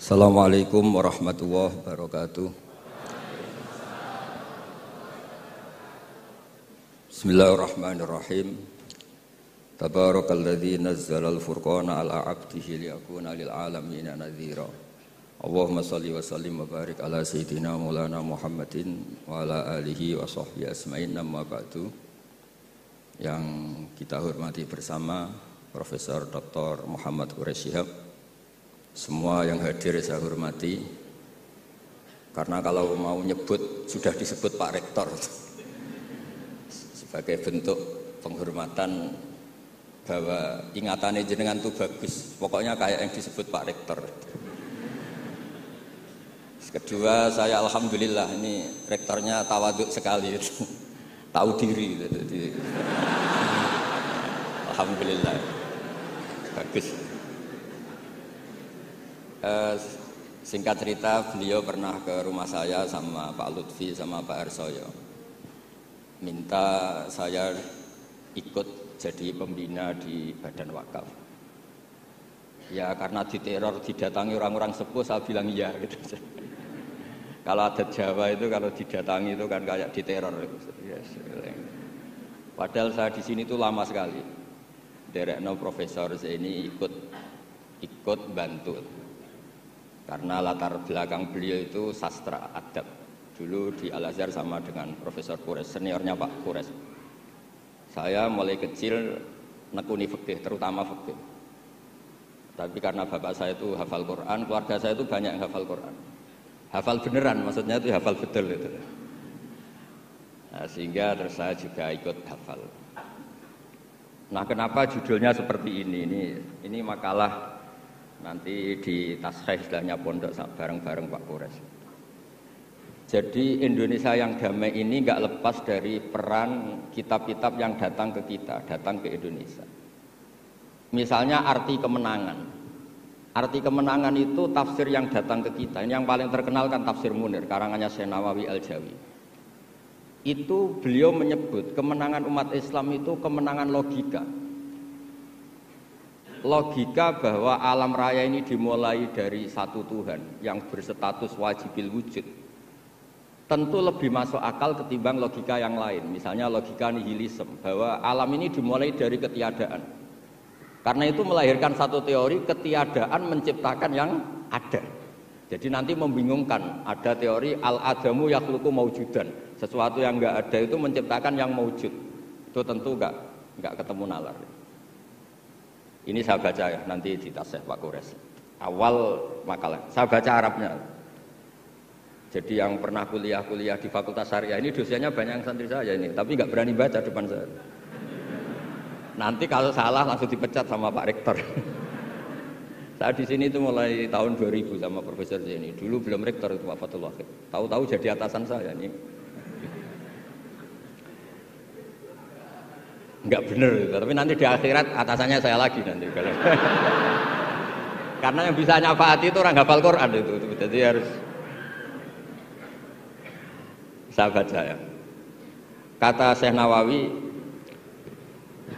Assalamualaikum warahmatullahi wabarakatuh. Bismillahirrahmanirrahim. Tabarakalladzi nazzala al-furqana ala 'abdihi liyakuna lil 'alamina nadhira. Allahumma shalli wa sallim wa barik ala sayyidina Maulana Muhammadin wa ala alihi wa sahbihi asma'in, amma ba'du. Yang kita hormati bersama Profesor Dr. Muhammad Quraish Shihab, semua yang hadir saya hormati, karena kalau mau nyebut sudah disebut Pak Rektor sebagai bentuk penghormatan bahwa ingatannya jenengan itu bagus, pokoknya kayak yang disebut Pak Rektor. Kedua, saya alhamdulillah ini rektornya tawaduk sekali, tahu diri, alhamdulillah bagus. Singkat cerita, beliau pernah ke rumah saya sama Pak Lutfi sama Pak Arsoyo, minta saya ikut jadi pembina di Badan Wakaf. Ya karena diteror, didatangi orang-orang sepuh, saya bilang iya gitu. Kalau adat Jawa itu kalau didatangi itu kan kayak diteror gitu. Yes. Padahal saya di sini tuh lama sekali. Derekno Profesor ini ikut bantu. Karena latar belakang beliau itu sastra adab. Dulu di Al-Azhar sama dengan Profesor Quraish, seniornya Pak Quraish. Saya mulai kecil nekuni fikih, terutama fikih. Tapi karena bapak saya itu hafal Quran, keluarga saya itu banyak yang hafal Quran. Hafal beneran, maksudnya itu hafal betul itu. Nah, sehingga terus saya juga ikut hafal. Nah, kenapa judulnya seperti ini? Ini makalah nanti di taskhih istilahnya pondok bareng-bareng Pak Quraish. Jadi Indonesia yang damai ini nggak lepas dari peran kitab-kitab yang datang ke kita, datang ke Indonesia. Misalnya arti kemenangan. Arti kemenangan itu tafsir yang datang ke kita. Ini yang paling terkenal kan tafsir Munir, karangannya Syekh Nawawi Al-Jawi. Itu beliau menyebut kemenangan umat Islam itu kemenangan logika. Logika bahwa alam raya ini dimulai dari satu Tuhan yang berstatus wajibil wujud tentu lebih masuk akal ketimbang logika yang lain. Misalnya logika nihilisme, bahwa alam ini dimulai dari ketiadaan. Karena itu melahirkan satu teori ketiadaan menciptakan yang ada. Jadi nanti membingungkan, ada teori al-adamu yakhluqu maujudan, sesuatu yang enggak ada itu menciptakan yang maujud. Itu tentu enggak ketemu nalar. Ini saya baca ya, nanti di tasih Pak Quraish. Awal makalah, saya baca Arabnya. Jadi yang pernah kuliah di Fakultas Syariah ini dosennya banyak yang santri saya ini, tapi nggak berani baca depan saya. Nanti kalau salah langsung dipecat sama Pak Rektor. Saya di sini itu mulai tahun 2000 sama Profesor ini. Dulu belum Rektor itu Pak Fathul Wahid. Tahu-tahu jadi atasan saya ini. Enggak bener, tapi nanti di akhirat atasannya saya lagi nanti kalau. Karena yang bisa nyafaati itu orang hafal Quran itu, jadi harus saya baca ya. Kata Syekh Nawawi,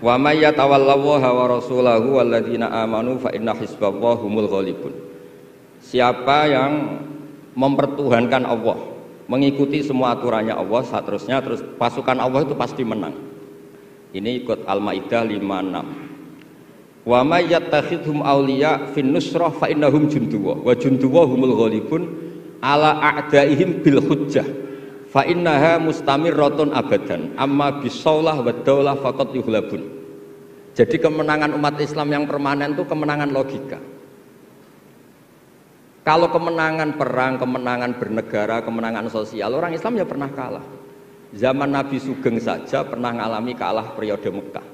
wa may yatawallallaha wa rasulahu walladzina amanu fa inna hizballahi humul ghalibun. Siapa yang mempertuhankan Allah, mengikuti semua aturannya Allah, seterusnya terus pasukan Allah itu pasti menang. Ini ikut Al-Maidah 56. Wa may yattakhidhum awliya fin nusrah fa innahum junduwa wa junduwa humul ghalibun ala a'daihim bil hujjah fa innaha mustamirratun abadan amma bisaulah wa daulah faqad yuhlabun. Jadi kemenangan umat Islam yang permanen itu kemenangan logika. Kalau kemenangan perang, kemenangan bernegara, kemenangan sosial, orang Islam ya pernah kalah. Zaman Nabi Sugeng saja pernah mengalami kalah periode Mekah.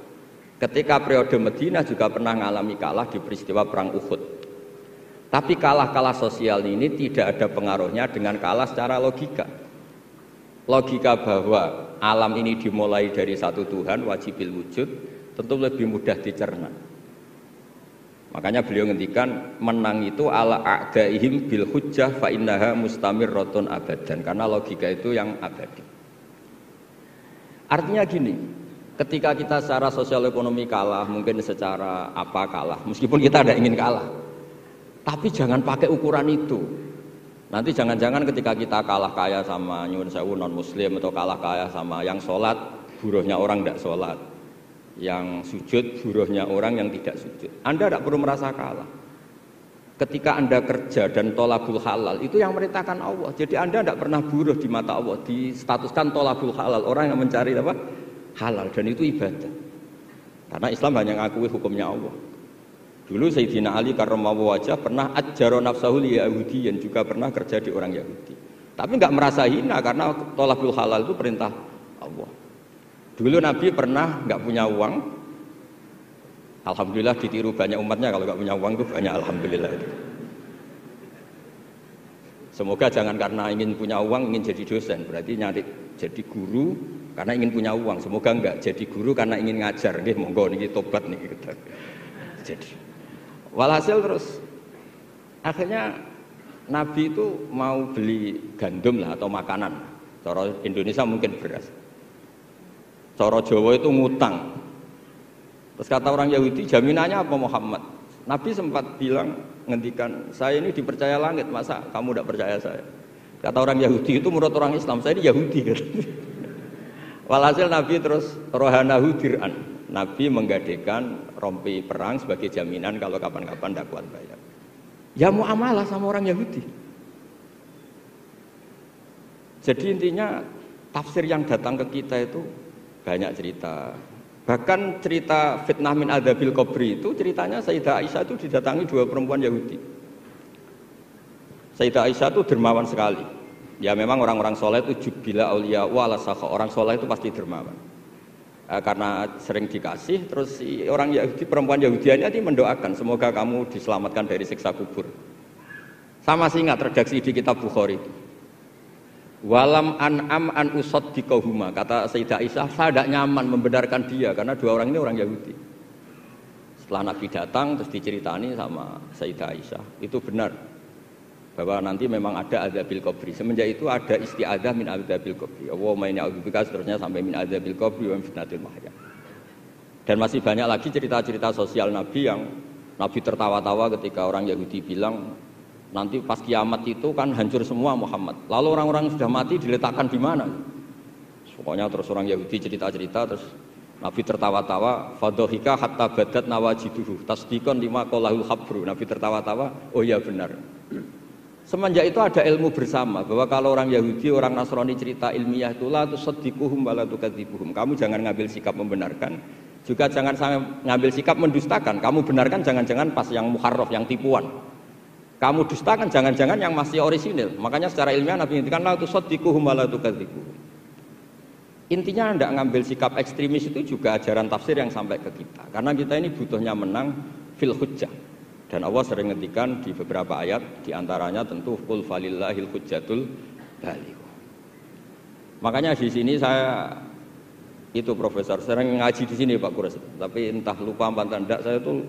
Ketika periode Madinah juga pernah mengalami kalah di peristiwa perang Uhud. Tapi kalah sosial ini tidak ada pengaruhnya dengan kalah secara logika. Logika bahwa alam ini dimulai dari satu Tuhan wajibil wujud tentu lebih mudah dicerna. Makanya beliau ngendikan menang itu ala a'daihim bil hujjah fa innaha mustamirratun abadan, karena logika itu yang abadi. Artinya gini, ketika kita secara sosial ekonomi kalah, mungkin secara apa kalah, meskipun kita tidak ingin kalah, Tapi jangan pakai ukuran itu. Nanti jangan-jangan ketika kita kalah kaya sama nyuwun sewu non muslim atau kalah kaya sama yang sholat, buruhnya orang tidak sholat, yang sujud buruhnya orang yang tidak sujud. Anda tidak perlu merasa kalah. Ketika Anda kerja dan tolabul halal itu yang merintahkan Allah. Jadi Anda tidak pernah buruh di mata Allah. Distatuskan tolabul halal, orang yang mencari apa? Halal, dan itu ibadah. Karena Islam hanya mengakui hukumnya Allah. Dulu Sayyidina Ali karramallahu wajhah pernah ajjaro nafsahu li Yahudiyan, juga pernah kerja di orang Yahudi. Tapi enggak merasa hina karena thalabul halal itu perintah Allah. Dulu Nabi pernah enggak punya uang. Alhamdulillah ditiru banyak umatnya, kalau enggak punya uang itu banyak alhamdulillah itu. Semoga jangan karena ingin punya uang ingin jadi dosen, berarti nyari jadi guru karena ingin punya uang. Semoga enggak jadi guru karena ingin ngajar. Nggih monggo niki tobat niki gitu. Jadi walhasil terus akhirnya Nabi itu mau beli gandum lah atau makanan. Cara Indonesia mungkin beras. Cara Jawa itu ngutang. Terus kata orang Yahudi, jaminannya apa Muhammad? Nabi sempat bilang, ngendikan, saya ini dipercaya langit, masa kamu tidak percaya saya? Kata orang Yahudi itu menurut orang Islam, saya ini Yahudi. Walhasil Nabi terus rohanahu dir'an. Nabi menggadekan rompi perang sebagai jaminan kalau kapan-kapan tidak kuat bayar. Ya muamalah sama orang Yahudi. Jadi intinya tafsir yang datang ke kita itu banyak cerita. Bahkan cerita fitnah min adzabil qabri itu ceritanya Sayyidah Aisyah itu didatangi dua perempuan Yahudi. Sayyidah Aisyah itu dermawan sekali. Ya memang orang-orang soleh itu jubila auliya wala sakha. Orang soleh itu pasti dermawan. Karena sering dikasih, terus si orang Yahudi, perempuan Yahudianya ini mendoakan semoga kamu diselamatkan dari siksa kubur. Sama sih ingat redaksi di kitab Bukhari. Walam an'am an usaddiqahuma, kata Sayyidah Aisyah, saya tidak nyaman membenarkan dia karena dua orang ini orang Yahudi. Setelah Nabi datang terus diceritani sama Sayyidah Aisyah, itu benar bahwa nanti memang ada adzabil qabri. Semenjak itu ada isti'adzah min adzabil qabri. Allahumma inni a'udzubika seterusnya sampai min adzabil qabri wa fitnatil mahya. Dan masih banyak lagi cerita-cerita sosial Nabi yang Nabi tertawa-tawa ketika orang Yahudi bilang nanti pas kiamat itu kan hancur semua Muhammad. Lalu orang-orang sudah mati diletakkan di mana? Pokoknya terus orang Yahudi cerita-cerita terus Nabi tertawa-tawa, fadhahika hatta badat nawajiduhu tasdiqan lima qalahul habru. Nabi tertawa-tawa, oh iya benar. Semenjak itu ada ilmu bersama bahwa kalau orang Yahudi, orang Nasrani cerita ilmiah itu la tusaddiquhum wa la tukadzibuhum. Kamu jangan ngambil sikap membenarkan, juga jangan sampai ngambil sikap mendustakan. Kamu benarkan jangan-jangan pas yang muharraf, yang tipuan. Kamu dustakan jangan-jangan yang masih orisinil. Makanya secara ilmiah Nabi ngendikan la tusaddiquhum wa la tukadzibuhum. Intinya tidak ngambil sikap ekstremis itu juga ajaran tafsir yang sampai ke kita. Karena kita ini butuhnya menang fil hujjah. Dan Allah sering ngendikan di beberapa ayat, diantaranya tentu qul falillahil hujjatul baligh. Makanya di sini saya itu profesor sering ngaji di sini Pak Kures, tapi entah lupa apa tidak saya itu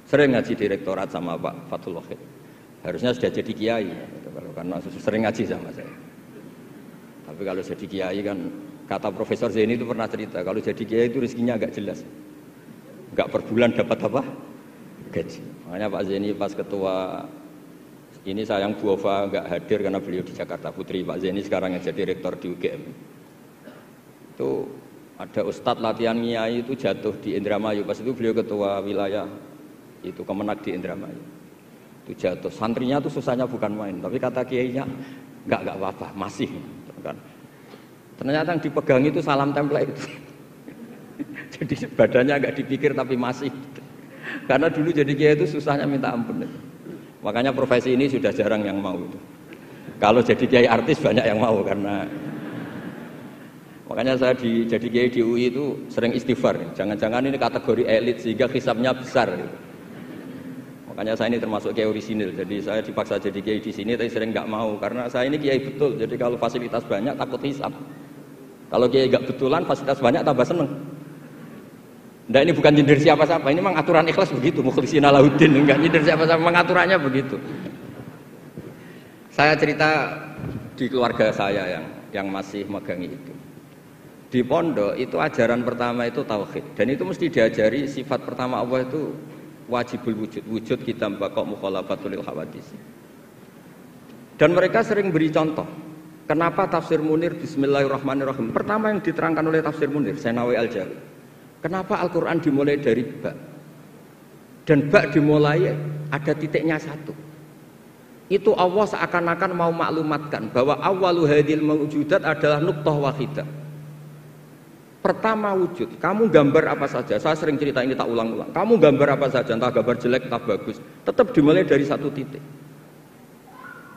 sering ngaji direktorat sama Pak Fathul Wahid. Harusnya sudah jadi kiai gitu, karena sering ngaji sama saya. Tapi kalau jadi kiai kan kata Profesor Zaini itu pernah cerita kalau jadi kiai itu rezekinya agak jelas, enggak per bulan dapat apa gaji. Makanya Pak Zaini pas ketua ini sayang Bu Ova enggak hadir karena beliau di Jakarta. Putri Pak Zaini sekarang yang jadi rektor di UGM. Itu ada ustadz latihan kiai itu jatuh di Indramayu. Pas itu beliau ketua wilayah itu Kemenak di Indramayu. Itu jatuh. Santrinya tuh susahnya bukan main, tapi kata kiainya enggak apa-apa, masih kan. Ternyata yang dipegang itu salam tempel itu. Jadi badannya enggak dipikir tapi masih. Karena dulu jadi kiai itu susahnya minta ampun. Makanya profesi ini sudah jarang yang mau itu. Kalau jadi kiai artis banyak yang mau karena makanya saya jadi kiai di UI itu sering istighfar. Jangan-jangan ini kategori elit sehingga hisabnya besar. Gitu. Makanya saya ini termasuk kiai orisinil. Jadi saya dipaksa jadi kiai di sini tapi sering nggak mau karena saya ini kiai betul. Jadi kalau fasilitas banyak takut hisab. Kalau kiai nggak betulan fasilitas banyak tambah seneng. Nah ini bukan nyindir siapa-siapa, ini memang aturan ikhlas begitu, mukhlisina lahuddin, enggak nyindir siapa-siapa, memang aturannya begitu. Saya cerita di keluarga saya yang masih megangi itu. Di pondok itu ajaran pertama itu tauhid, dan itu mesti diajari sifat pertama Allah itu wajibul wujud. Wujud kita mbakok mukhalafatul hawadis. Dan mereka sering beri contoh. Kenapa tafsir Munir Bismillahirrahmanirrahim? Pertama yang diterangkan oleh tafsir Munir, Senawi Al-Jawi. Kenapa Al-Quran dimulai dari ba? Dan ba dimulai ada titiknya satu. Itu Allah seakan-akan mau maklumatkan bahwa awwalu hadil mawjudat adalah nuqtah wahidah. Pertama wujud, kamu gambar apa saja, saya sering cerita ini tak ulang-ulang. Kamu gambar apa saja, entah gambar jelek, entah bagus, tetap dimulai dari satu titik.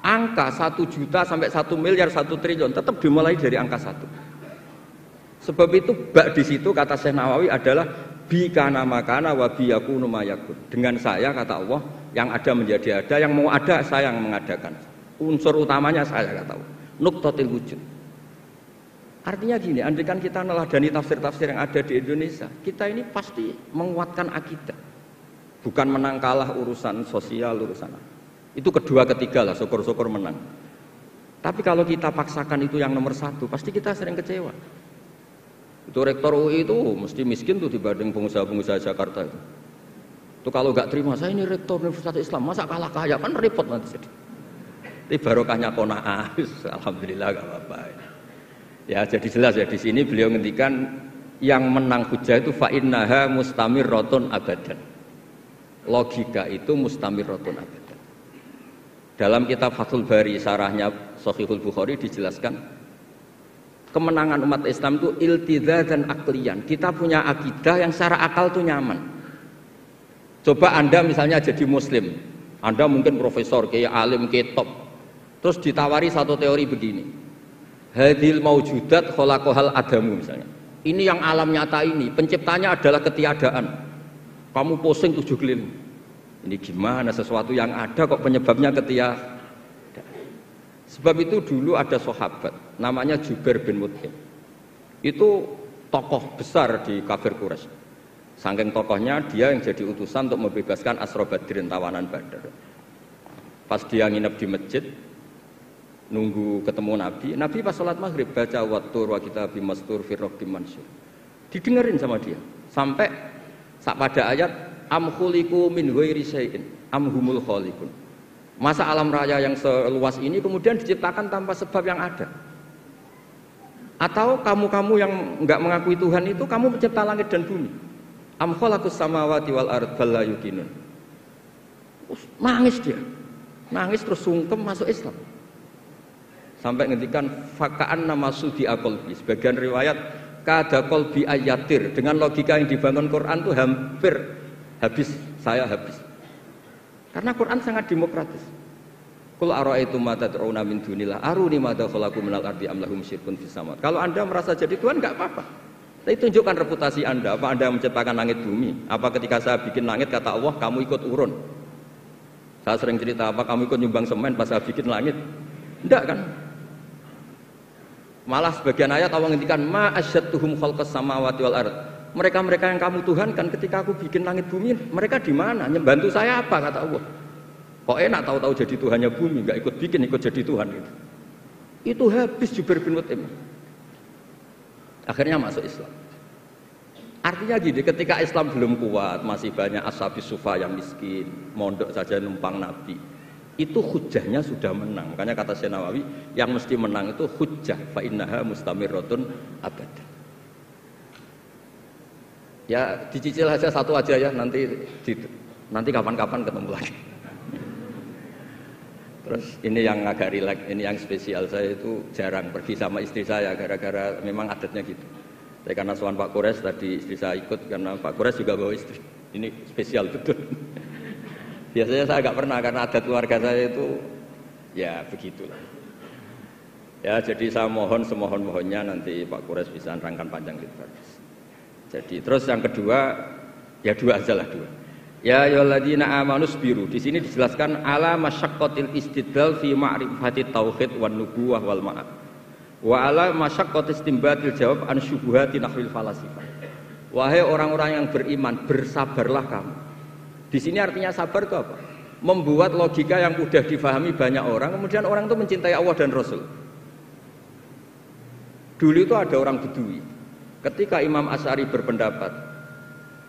Angka 1 juta sampai 1 miliar, 1 triliun tetap dimulai dari angka 1. Sebab itu bak di situ kata Syekh Nawawi adalah bi kana makana wa bi yakunu mayakun. Dengan saya kata Allah yang ada menjadi ada, yang mau ada saya yang mengadakan. Unsur utamanya saya kata Allah. Nuqtatil wujud. Artinya gini, andaikan kita neladani tafsir-tafsir yang ada di Indonesia, kita ini pasti menguatkan akidah. Bukan menang kalah urusan sosial, urusan apa. Itu kedua ketiga lah, syukur-syukur menang. Tapi kalau kita paksakan itu yang nomor satu, pasti kita sering kecewa. Itu rektor UI itu mesti miskin tuh dibanding pengusaha-pengusaha Jakarta itu. Itu kalau nggak terima, saya ini rektor Universitas Islam, masa kalah kaya, kan repot nanti jadi. Tapi barokahnya qanaah, alhamdulillah gak apa-apa. Ya jadi jelas ya di sini beliau ngendikan yang menang hujah itu fa innaha mustamirratun abadan. Logika itu mustamirratun abadan. Dalam kitab Fathul Bari sarahnya Shahihul Bukhari dijelaskan kemenangan umat Islam itu iltidza dan aklian. Kita punya akidah yang secara akal tuh nyaman. Coba Anda misalnya jadi muslim, Anda mungkin profesor, kayak alim, kayak top. Terus ditawari satu teori begini. Hadil maujudat khalaqahal adamu misalnya. Ini yang alam nyata ini, penciptanya adalah ketiadaan. Kamu pusing 7 keliling. Ini gimana sesuatu yang ada kok penyebabnya ketiadaan. Sebab itu dulu ada sahabat namanya Jubair bin Mut'im. Itu tokoh besar di kafir Quraisy. Saking tokohnya dia yang jadi utusan untuk membebaskan Asra Badrin, tawanan Badar. Pas dia nginep di masjid nunggu ketemu Nabi, Nabi pas sholat maghrib baca wattur wa kitabi mastur fi raqqim mansur. Didengerin sama dia sampai pada ayat am khuliqu min ghairi syai'in am humul khaliqun. Masa alam raya yang seluas ini kemudian diciptakan tanpa sebab yang ada? Atau kamu-kamu yang enggak mengakui Tuhan itu kamu pencipta langit dan bumi? Am khalaqus samawati wal ard bal la yuqinun. Nangis dia. Nangis terus sungkem masuk Islam. Sampai ngendikan fakaan nama sudi akolbi. Sebagian riwayat kada kolbi ayatir. Dengan logika yang dibangun Quran itu hampir habis, saya habis. Karena Quran sangat demokratis. Qul ara'aytum ma tad'una min dunillah aruni ma khalaqu minal ardi am lahum syirkun fis samawati. Kalau Anda merasa jadi Tuhan enggak apa-apa. Tapi tunjukkan reputasi Anda. Apa Anda menciptakan langit bumi? Apa ketika saya bikin langit kata Allah kamu ikut urun? Saya sering cerita apa kamu ikut nyumbang semen pas saya bikin langit? Enggak kan? Malah sebagian ayat Allah ngendikan ma asyadtuhum khalqas samawati wal ard. Mereka-mereka yang kamu tuhankan ketika aku bikin langit bumi, mereka di mana? Membantu saya apa kata Allah? Kok enak tahu-tahu jadi Tuhannya bumi, enggak ikut bikin, ikut jadi Tuhan gitu. Itu habis Jubair bin Mut'im. Akhirnya masuk Islam. Artinya gini, ketika Islam belum kuat, masih banyak ashabis sufa yang miskin, mondok saja numpang Nabi. Itu hujahnya sudah menang. Makanya kata Syekh Nawawi, yang mesti menang itu hujah fa innaha mustamirratun abadan. Ya dicicil aja satu aja ya, nanti kapan-kapan ketemu lagi. Terus ini yang agak rileks, ini yang spesial. Saya itu jarang pergi sama istri saya gara-gara memang adatnya gitu. Saya karena soal Pak Kores tadi istri saya ikut karena Pak Kores juga bawa istri. Ini spesial betul. Biasanya saya agak pernah karena adat keluarga saya itu ya begitulah. Ya jadi saya mohon semohon-mohonnya nanti Pak Kores bisa nerangkan panjang lebar. Jadi terus yang kedua ya dua aja lah dua. Ya ayyuhalladzina amanu sabiru. Di sini dijelaskan ala masyaqqatil istidlal fi ma'rifati tauhid wan nubuwah wal ma'ad. Wa ala masyaqqatis istinbatil jawab an syubuhati nahwil falasifah. Wahai orang-orang yang beriman, bersabarlah kamu. Di sini artinya sabar itu apa? Membuat logika yang mudah difahami banyak orang, kemudian orang itu mencintai Allah dan Rasul. Dulu itu ada orang Bedui. Ketika Imam Asy'ari berpendapat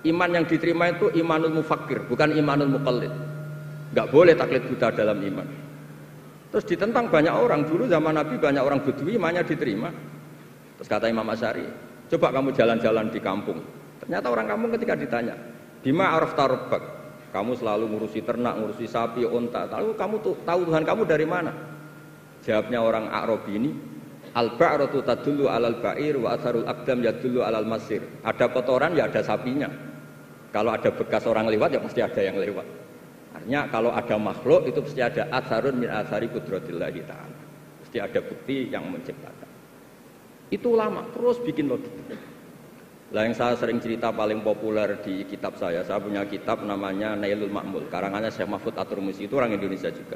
Iman yang diterima itu imanul mufakkir, bukan imanul muqallid. Enggak boleh taklid buta dalam iman. Terus ditentang banyak orang. Dulu zaman Nabi banyak orang Bedui imannya diterima. Terus kata Imam Asy'ari, coba kamu jalan-jalan di kampung. Ternyata orang kampung ketika ditanya, bima arafta rabbak, kamu selalu ngurusi ternak, ngurusi sapi, unta, kamu tahu Tuhan kamu dari mana? Jawabnya orang Arabi ini, al-ba'ratu tadullu 'alal ba'ir wa atharul aqdam yadullu 'alal masir. Ada kotoran ya ada sapinya. Kalau ada bekas orang lewat ya pasti ada yang lewat. Artinya kalau ada makhluk itu pasti ada atharun min athari qudratillahi ta'ala. Pasti ada bukti yang menciptakan. Itu ulama terus bikin logika. Lah yang saya sering cerita paling populer di kitab saya punya kitab namanya Nailul Ma'mul, karangannya Syekh Mahfud At-Turmusi, itu orang Indonesia juga.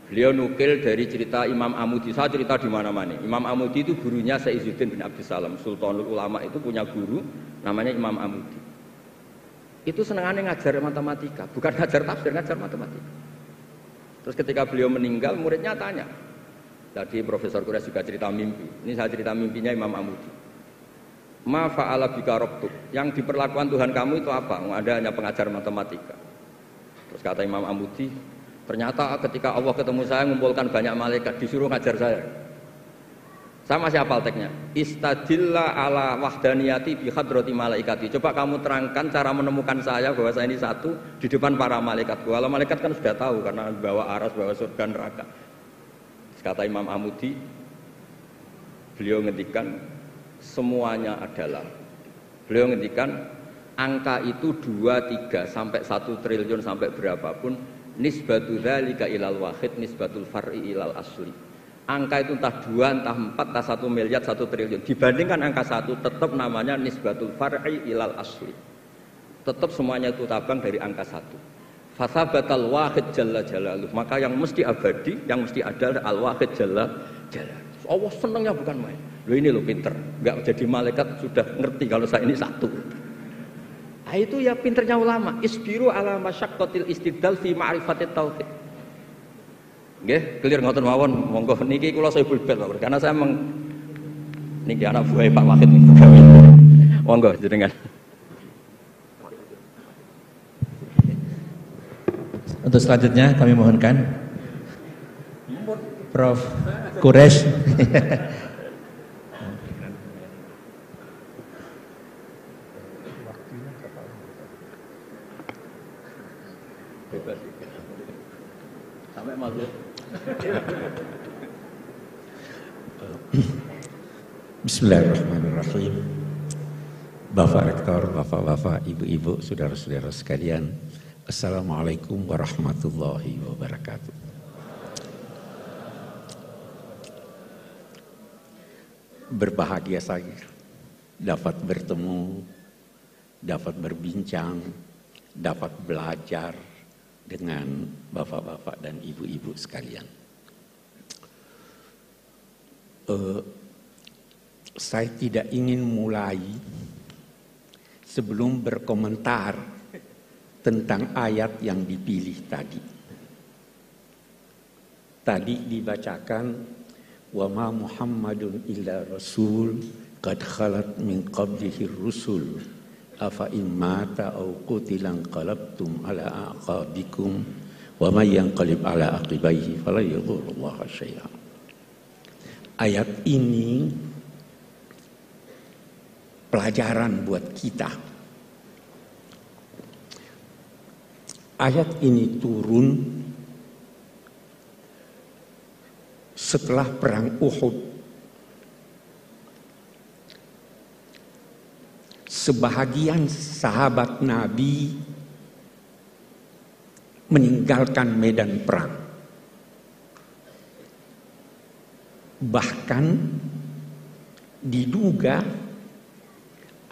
Beliau nukil dari cerita Imam Amudi. Saya cerita di mana-mana. Imam Amudi itu gurunya Syekh Izzuddin bin Abdussalam, Sultanul Ulama, itu punya guru namanya Imam Amudi. Itu senangannya ngajar matematika, bukan ngajar tafsir, ngajar matematika. Terus ketika beliau meninggal, muridnya tanya. Tadi Profesor Quraisy juga cerita mimpi. Ini saya cerita mimpinya Imam Amudi. Ma fa'ala bika rabbuk, yang diperlakukan Tuhan kamu itu apa? Anda hanya pengajar matematika. Terus kata Imam Amudi, ternyata ketika Allah ketemu saya mengumpulkan banyak malaikat, disuruh ngajar saya. Saya masih hafal teksnya. Istadilla ala wahdaniyati bi hadrati malaikati. Coba kamu terangkan cara menemukan saya bahwa saya ini satu di depan para malaikat. Kalau malaikat kan sudah tahu karena bawa aras, bawa surga neraka. Kata Imam Amudi, beliau ngendikan semuanya adalah. Beliau ngendikan angka itu 2, 3 sampai 1 triliun sampai berapapun, nisbatu dzalika ilal wahid nisbatul far'i ilal asli. Angka itu entah 2, entah 4, entah 1 miliar, 1 triliun. Dibandingkan angka 1 tetap namanya nisbatul far'i ilal asli. Tetap semuanya itu tabang dari angka 1. Fasabatal wahid jalla jalaluh. Maka yang mesti abadi, yang mesti ada adalah al-wahid jalla jalaluh. Allah senangnya bukan main. Loh ini lo pinter, enggak jadi malaikat sudah ngerti kalau saya ini satu. Nah, itu ya pinternya ulama. Isbiru ala masyaqqatil istidlal fi ma'rifatit tauhid. Nggih, clear ngoten mawon. Monggo niki kula saya bulbet karena saya niki anak buah Pak Wahid niku gawe. Monggo jenengan. Untuk selanjutnya kami mohonkan Prof. Quraisy. Sampai masuk. Bismillahirrahmanirrahim. Bapak Rektor, bapak-bapak, ibu-ibu, saudara-saudara sekalian, Assalamualaikum warahmatullahi wabarakatuh. Berbahagia saya dapat bertemu, dapat berbincang, dapat belajar dengan bapak-bapak dan ibu-ibu sekalian. Saya tidak ingin mulai sebelum berkomentar tentang ayat yang dipilih tadi. Tadi dibacakan wa ma Muhammadun illa rasul qad khalat min qablihi rusul afa in mata aw qutila qalabtum ala aqabikum wa may yanqalib ala aqibaihi fala yadhurrullaha syai'a. Ayat ini pelajaran buat kita. Ayat ini turun setelah perang Uhud. Sebahagian sahabat Nabi meninggalkan medan perang. Bahkan diduga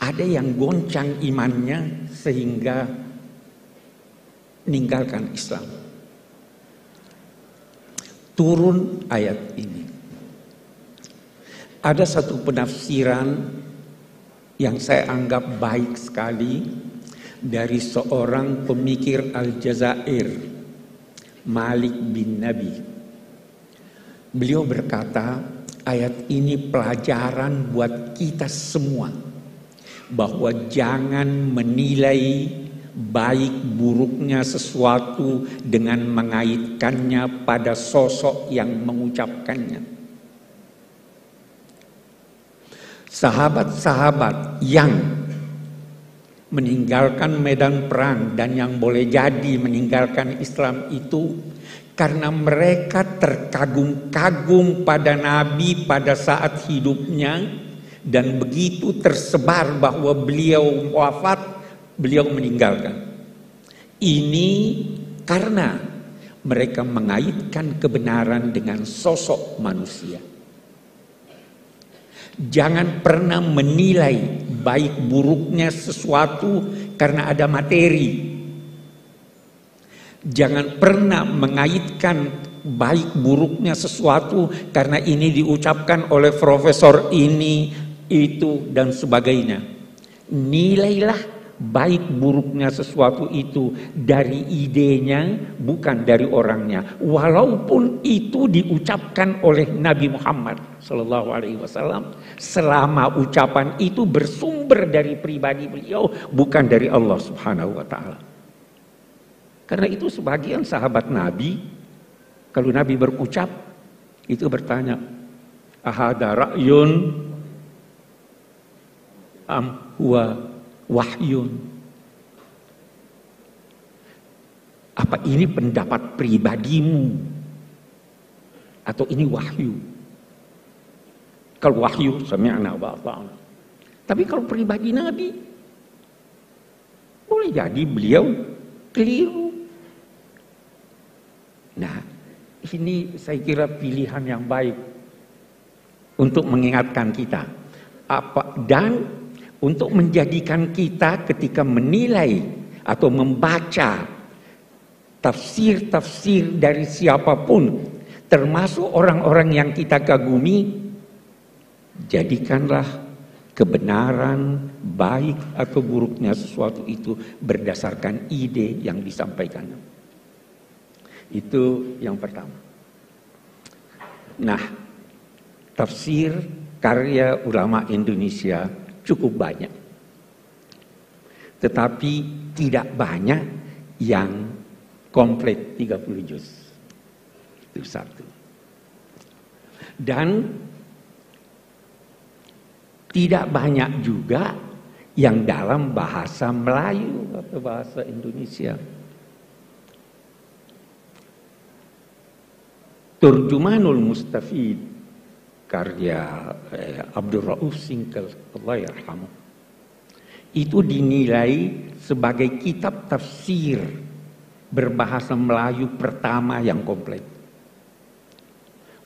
ada yang goncang imannya sehingga meninggalkan Islam. Turun ayat ini. Ada satu penafsiran yang saya anggap baik sekali dari seorang pemikir Aljazair, Malik bin Nabi. Beliau berkata, ayat ini pelajaran buat kita semua bahwa jangan menilai baik buruknya sesuatu dengan mengaitkannya pada sosok yang mengucapkannya. Sahabat-sahabat yang meninggalkan medan perang dan yang boleh jadi meninggalkan Islam itu karena mereka terkagum-kagum pada Nabi pada saat hidupnya, dan begitu tersebar bahwa beliau wafat, beliau meninggalkan. Ini karena mereka mengaitkan kebenaran dengan sosok manusia. Jangan pernah menilai baik buruknya sesuatu karena ada materi. Jangan pernah mengaitkan baik buruknya sesuatu karena ini diucapkan oleh profesor ini, itu, dan sebagainya. Nilailah baik buruknya sesuatu itu dari idenya, bukan dari orangnya. Walaupun itu diucapkan oleh Nabi Muhammad SAW, selama ucapan itu bersumber dari pribadi beliau, bukan dari Allah Subhanahu wa Ta'ala. Karena itu sebagian sahabat Nabi, kalau Nabi berucap, itu bertanya, ahada ra'yun am huwa wahyun. Apa ini pendapat pribadimu atau ini wahyu? Kalau wahyu sami'na wa ata'na. Tapi kalau pribadi Nabi, boleh jadi beliau keliru. Nah, ini saya kira pilihan yang baik untuk mengingatkan kita. Dan untuk menjadikan kita ketika menilai atau membaca tafsir-tafsir dari siapapun, termasuk orang-orang yang kita kagumi, jadikanlah kebenaran baik atau buruknya sesuatu itu berdasarkan ide yang disampaikan. Itu yang pertama. Nah, tafsir karya ulama Indonesia cukup banyak, tetapi tidak banyak yang komplit 30 juz. Itu satu. Dan tidak banyak juga yang dalam bahasa Melayu atau bahasa Indonesia. Turjumanul Mustafid karya Abdul Rauf Singkal, Allah yarhamu, itu dinilai sebagai kitab tafsir berbahasa Melayu pertama yang komplit.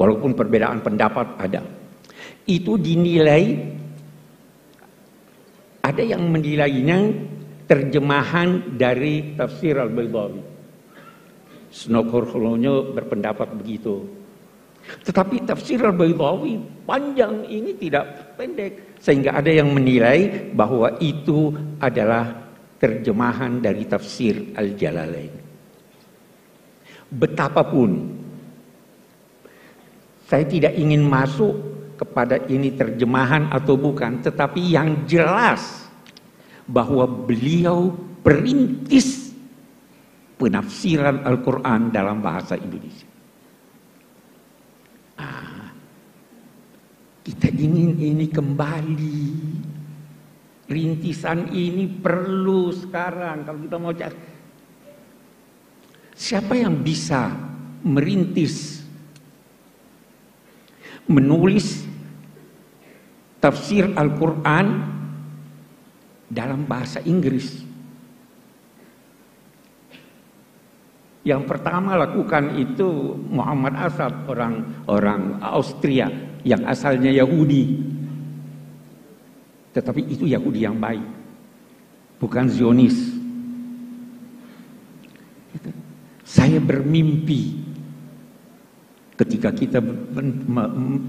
Walaupun perbedaan pendapat ada. Itu dinilai, ada yang menilainya terjemahan dari tafsir Al-Baydawi. Snokor-Holonyo berpendapat begitu. Tetapi tafsir Al-Baydawi panjang ini tidak pendek, sehingga ada yang menilai bahwa itu adalah terjemahan dari tafsir Al-Jalalain. Betapapun saya tidak ingin masuk kepada ini terjemahan atau bukan, tetapi yang jelas bahwa beliau perintis penafsiran Al-Quran dalam bahasa Indonesia. Kita ingin ini kembali. Rintisan ini perlu sekarang. Kalau kita mau cari, siapa yang bisa merintis, menulis tafsir Al-Quran dalam bahasa Inggris? Yang pertama lakukan itu Muhammad Asad, orang Austria yang asalnya Yahudi. Tetapi itu Yahudi yang baik, bukan Zionis. Saya bermimpi ketika kita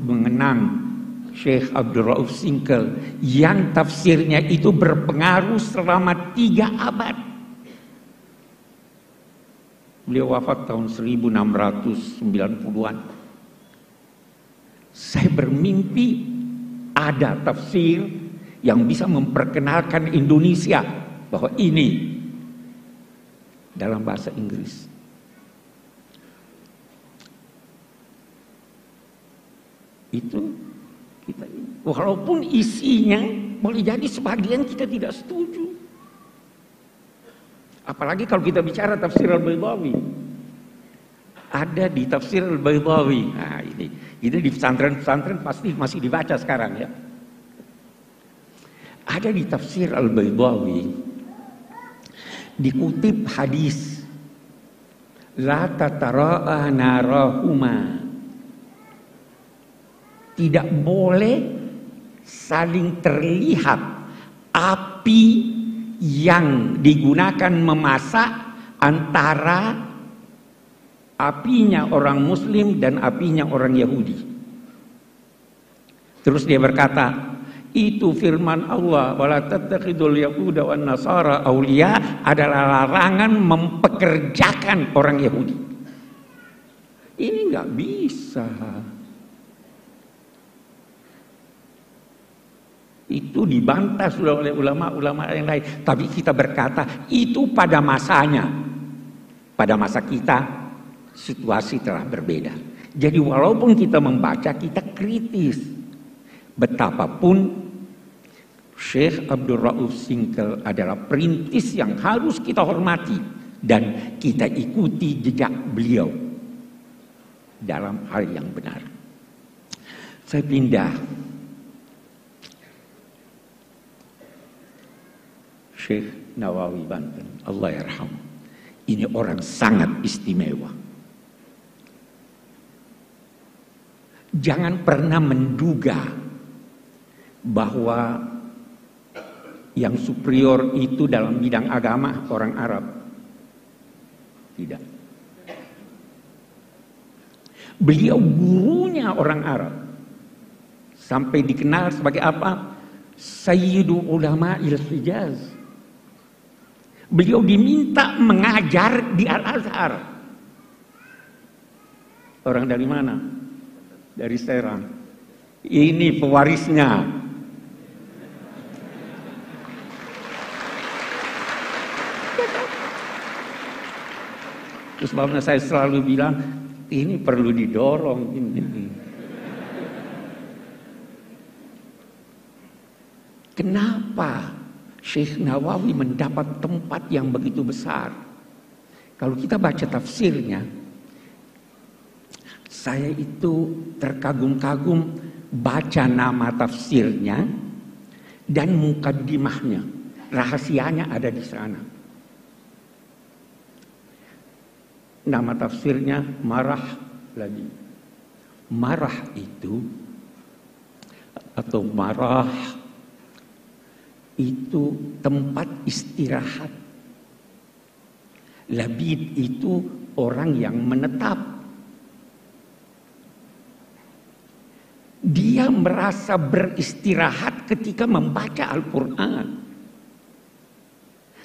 mengenang Syekh Abdul Rauf Singkal yang tafsirnya itu berpengaruh selama 3 abad. Beliau wafat tahun 1690-an. Saya bermimpi ada tafsir yang bisa memperkenalkan Indonesia bahwa ini dalam bahasa Inggris. Itu kita, walaupun isinya boleh jadi sebagian kita tidak setuju. Apalagi kalau kita bicara tafsir Al-Baydawi. Ada di tafsir Al-Baydawi. Nah, ini di pesantren-pesantren pasti masih dibaca sekarang ya. Ada di tafsir Al-Baydawi dikutip hadis la tatara'a narahuma. Tidak boleh saling terlihat api yang digunakan memasak antara apinya orang Muslim dan apinya orang Yahudi. Terus dia berkata, itu firman Allah, wala tattakhidul yahuda wan nasara auliya, adalah larangan mempekerjakan orang Yahudi. Ini nggak bisa. Itu dibantah sudah oleh ulama-ulama yang lain. Tapi kita berkata, itu pada masanya. Pada masa kita, situasi telah berbeda. Jadi walaupun kita membaca, kita kritis. Betapapun Syekh Abdul Rauf Singkel adalah perintis yang harus kita hormati. Dan kita ikuti jejak beliau dalam hal yang benar. Saya pindah. Syekh Nawawi Banten, Allah yarham. Ini orang sangat istimewa. Jangan pernah menduga bahwa yang superior itu dalam bidang agama orang Arab. Tidak. Beliau gurunya orang Arab. Sampai dikenal sebagai apa? Sayyidu Ulama'il Hijaz. Beliau diminta mengajar di Al-Azhar. Orang dari mana? Dari Serang. Ini pewarisnya. Terus sebabnya saya selalu bilang, ini perlu didorong. Ini. Kenapa Syekh Nawawi mendapat tempat yang begitu besar? Kalau kita baca tafsirnya, saya itu terkagum-kagum baca nama tafsirnya dan mukaddimahnya. Rahasianya ada di sana. Nama tafsirnya Marah lagi. Marah itu atau marah itu tempat istirahat. Labid itu orang yang menetap. Dia merasa beristirahat ketika membaca Al-Quran.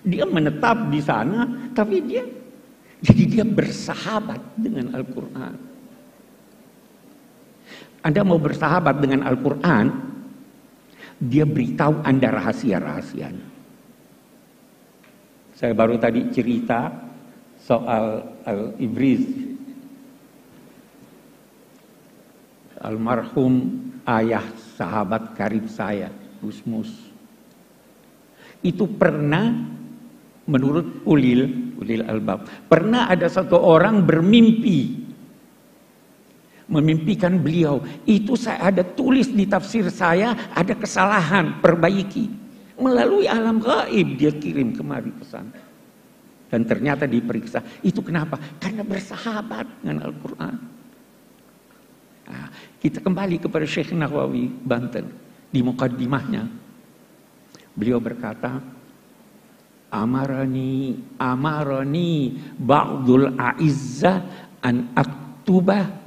Dia menetap di sana, tapi dia bersahabat dengan Al-Quran. Anda mau bersahabat dengan Al-Quran, dia beritahu Anda rahasia-rahasianya. Saya baru tadi cerita soal Al-Ibriz. Almarhum ayah sahabat karib saya, Gusmus. Itu pernah, menurut Ulil Albab, pernah ada satu orang bermimpi. Memimpikan beliau. Itu saya ada tulis di tafsir saya, ada kesalahan, perbaiki. Melalui alam gaib dia kirim kemari pesan. Dan ternyata diperiksa. Itu kenapa? Karena bersahabat dengan Al-Quran. Nah, kita kembali kepada Syekh Nawawi Banten. Di mukaddimahnya, beliau berkata, Amarani ba'dul a'izza an aktubah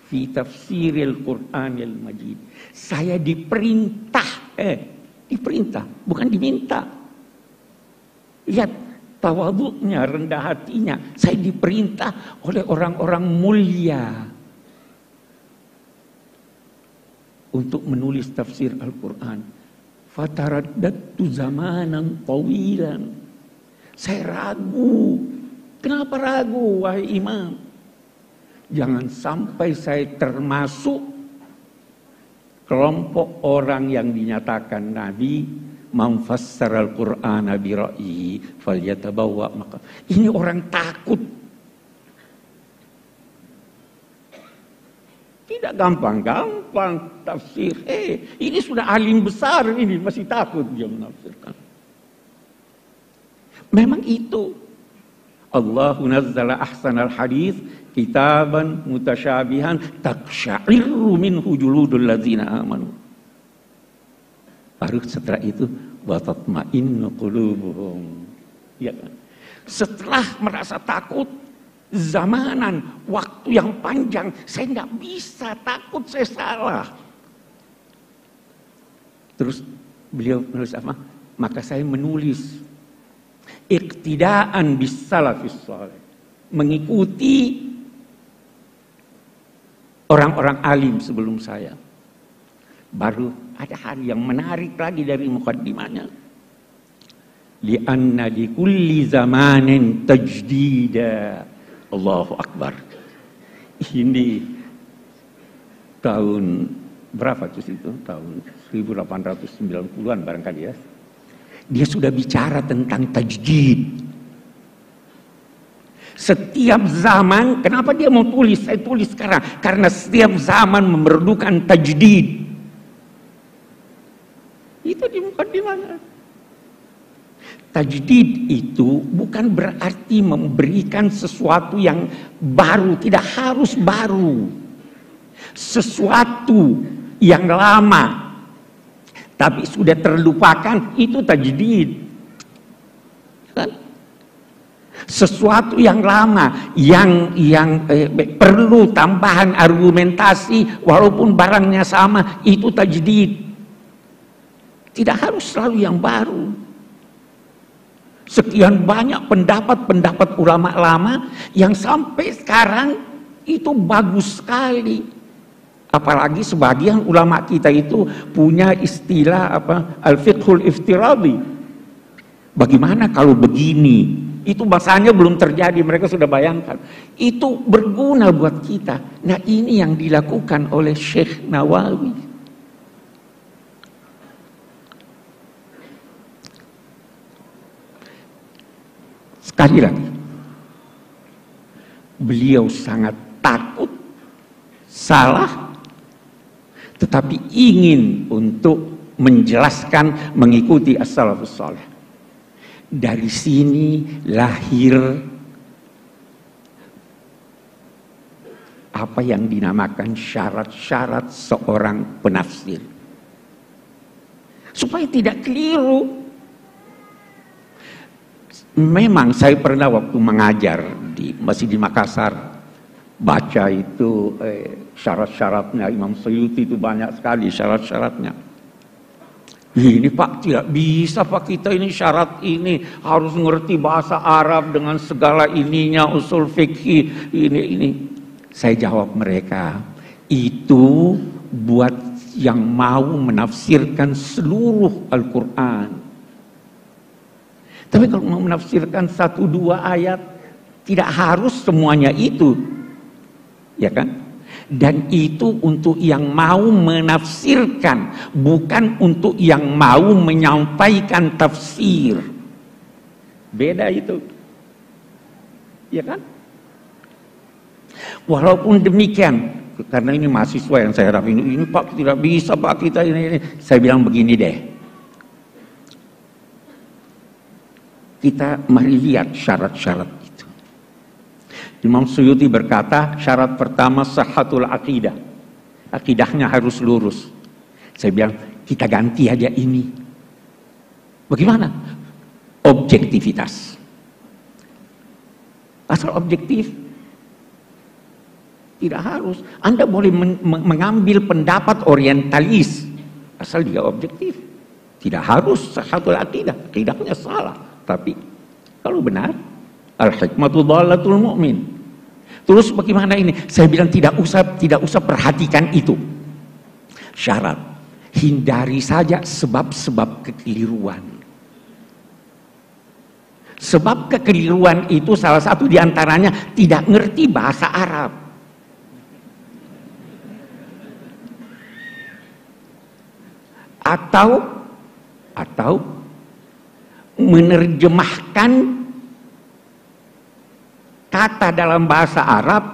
fi tafsiril Qur'anil Majid. Saya diperintah, bukan diminta. Lihat tawadhu'nya, rendah hatinya. Saya diperintah oleh orang-orang mulia untuk menulis tafsir Al-Quran. Fataraddadtu zamanan tawilan. Saya ragu. Kenapa ragu, wahai imam? Jangan sampai saya termasuk kelompok orang yang dinyatakan Nabi man fassara al-Qur'ana bi ra'yihi falyatabawwa maka. Ini orang takut. Tidak gampang-gampang tafsir. Ini sudah alim besar ini masih takut dia menafsirkan. Memang itu. Allahu nazzala ahsanal hadis kitaban mutasyabihan taqsya'irru minhu juludul ladzina amanu. Baru setelah itu wa tatma'innu qulubuhum. Ya kan? Setelah merasa takut zamanan, waktu yang panjang, saya nggak bisa, takut saya salah. Terus beliau menulis apa? Maka saya menulis iqtidaan bis salafis saleh, mengikuti orang-orang alim sebelum saya. Baru ada hal yang menarik lagi dari mukaddimahnya. Li'anna di kulli zamanin tajdida. Allahu Akbar. Ini tahun berapa itu? Tahun 1890-an barangkali ya. Dia sudah bicara tentang tajdid. Setiap zaman, kenapa dia mau tulis? Saya tulis sekarang. Karena setiap zaman memerlukan tajdid. Itu di mukadimah. Tajdid itu bukan berarti memberikan sesuatu yang baru, tidak harus baru. Sesuatu yang lama tapi sudah terlupakan itu tajdid. Kan? Sesuatu yang lama yang perlu tambahan argumentasi walaupun barangnya sama itu tajdid. Tidak harus selalu yang baru. Sekian banyak pendapat-pendapat ulama lama yang sampai sekarang itu bagus sekali. Apalagi sebagian ulama kita itu punya istilah al-fiqhul iftiradi. Bagaimana kalau begini? Itu bahasanya belum terjadi, mereka sudah bayangkan. Itu berguna buat kita. Nah, ini yang dilakukan oleh Syekh Nawawi. Sekali lagi, beliau sangat takut salah, tetapi ingin untuk menjelaskan mengikuti as-salafus saleh. Dari sini lahir apa yang dinamakan syarat-syarat seorang penafsir. Supaya tidak keliru. Memang saya pernah waktu mengajar masih di Makassar baca itu syarat-syaratnya Imam Suyuti itu banyak sekali syarat-syaratnya. Ini Pak tidak bisa Pak kita ini syarat ini harus mengerti bahasa Arab dengan segala ininya usul fikih ini. Saya jawab mereka itu buat yang mau menafsirkan seluruh Al-Quran. Tapi kalau mau menafsirkan 1-2 ayat, tidak harus semuanya itu. Ya kan? Dan itu untuk yang mau menafsirkan, bukan untuk yang mau menyampaikan tafsir. Beda itu. Ya kan? Walaupun demikian, karena ini mahasiswa yang saya harap ini Pak tidak bisa Pak kita ini. Saya bilang begini deh. Kita mari lihat syarat-syarat itu. Imam Suyuti berkata, syarat pertama sahhatul aqidah. Akidahnya harus lurus. Saya bilang, kita ganti aja ini. Bagaimana? Objektivitas. Asal objektif. Tidak harus. Anda boleh mengambil pendapat orientalis. Asal dia objektif. Tidak harus sahhatul aqidah. Akidahnya salah. Tapi kalau benar, al-hikmatu dhalatul mu'min. Terus bagaimana ini? Saya bilang tidak usah perhatikan itu. Syarat. Hindari saja sebab-sebab kekeliruan. Sebab kekeliruan itu salah satu diantaranya tidak ngerti bahasa Arab. Atau menerjemahkan kata dalam bahasa Arab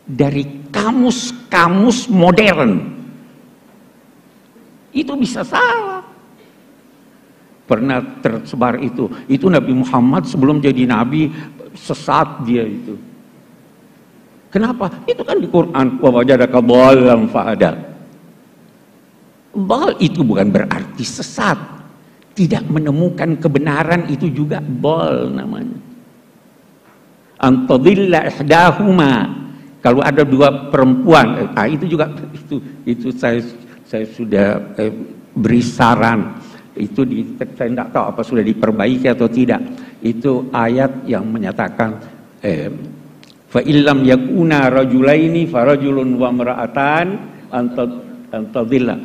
dari kamus-kamus modern. Itu bisa salah. Pernah tersebar itu Nabi Muhammad sebelum jadi Nabi sesat dia itu. Kenapa? Itu kan di Quran, wa wajadaka dhallan fahada. Dhal itu bukan berarti sesat. Tidak menemukan kebenaran itu juga dhal namanya. Antadilla ihdahuma. Kalau ada dua perempuan, itu juga itu saya sudah beri saran. Itu saya tidak tahu apa sudah diperbaiki atau tidak. Itu ayat yang menyatakan fa illam yakuna rajulaini farajulun wa imra'atan antadilla.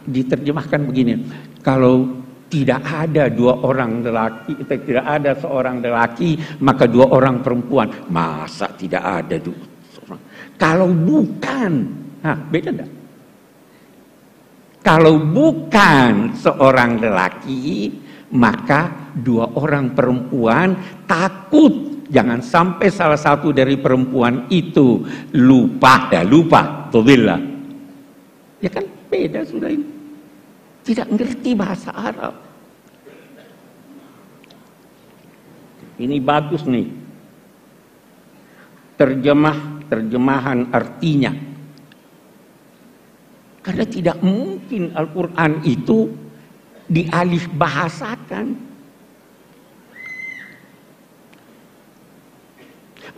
Diterjemahkan begini, kalau tidak ada dua orang lelaki, tidak ada seorang lelaki, maka dua orang perempuan. Masa tidak ada dua orang? Kalau bukan, beda enggak? Kalau bukan seorang lelaki, maka dua orang perempuan. Takut jangan sampai salah satu dari perempuan itu lupa, tadillah. Ya kan beda sudah ini. Tidak ngerti bahasa Arab. Ini bagus nih. Terjemahan artinya. Karena tidak mungkin Al-Quran itu dialih bahasakan.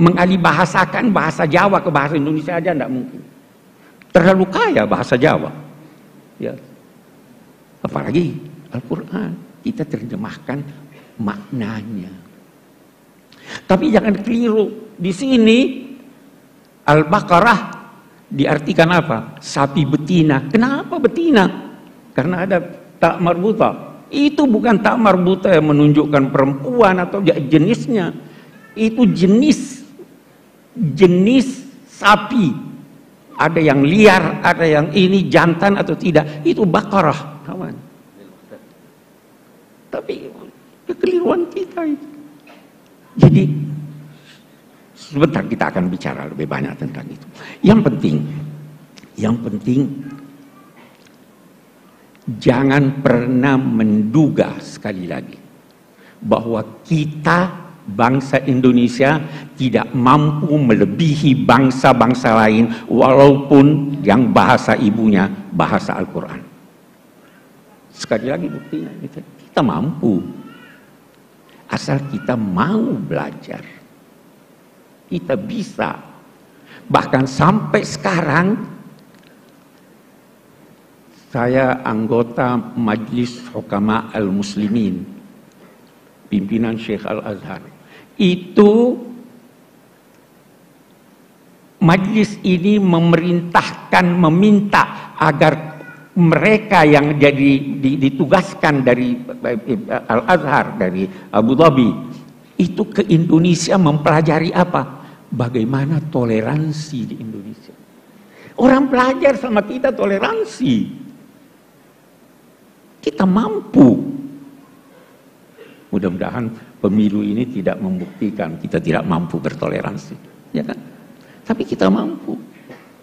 Mengalih bahasakan bahasa Jawa ke bahasa Indonesia aja tidak mungkin. Terlalu kaya bahasa Jawa. Ya. Apalagi Al-Quran, kita terjemahkan maknanya. Tapi jangan keliru. Di sini Al-Baqarah diartikan apa? Sapi betina. Kenapa betina? Karena ada tak marbuta. Itu bukan tak marbuta yang menunjukkan perempuan atau jenisnya. Itu jenis sapi. Ada yang liar, ada yang ini jantan atau tidak. Itu Baqarah, kawan. Tapi kekeliruan kita itu. Jadi sebentar kita akan bicara lebih banyak tentang itu. Yang penting jangan pernah menduga sekali lagi bahwa kita bangsa Indonesia tidak mampu melebihi bangsa-bangsa lain walaupun yang bahasa ibunya bahasa Al-Quran. Sekali lagi buktinya kita mampu asal kita mau belajar. Kita bisa. Bahkan sampai sekarang saya anggota Majlis Hukama Al-Muslimin, pimpinan Syekh Al-Azhar. Itu majlis ini meminta agar mereka yang ditugaskan dari Al-Azhar, dari Abu Dhabi, itu ke Indonesia mempelajari apa? Bagaimana toleransi di Indonesia. Orang belajar sama kita toleransi. Kita mampu. Mudah-mudahan pemilu ini tidak membuktikan kita tidak mampu bertoleransi. Ya kan? Tapi kita mampu.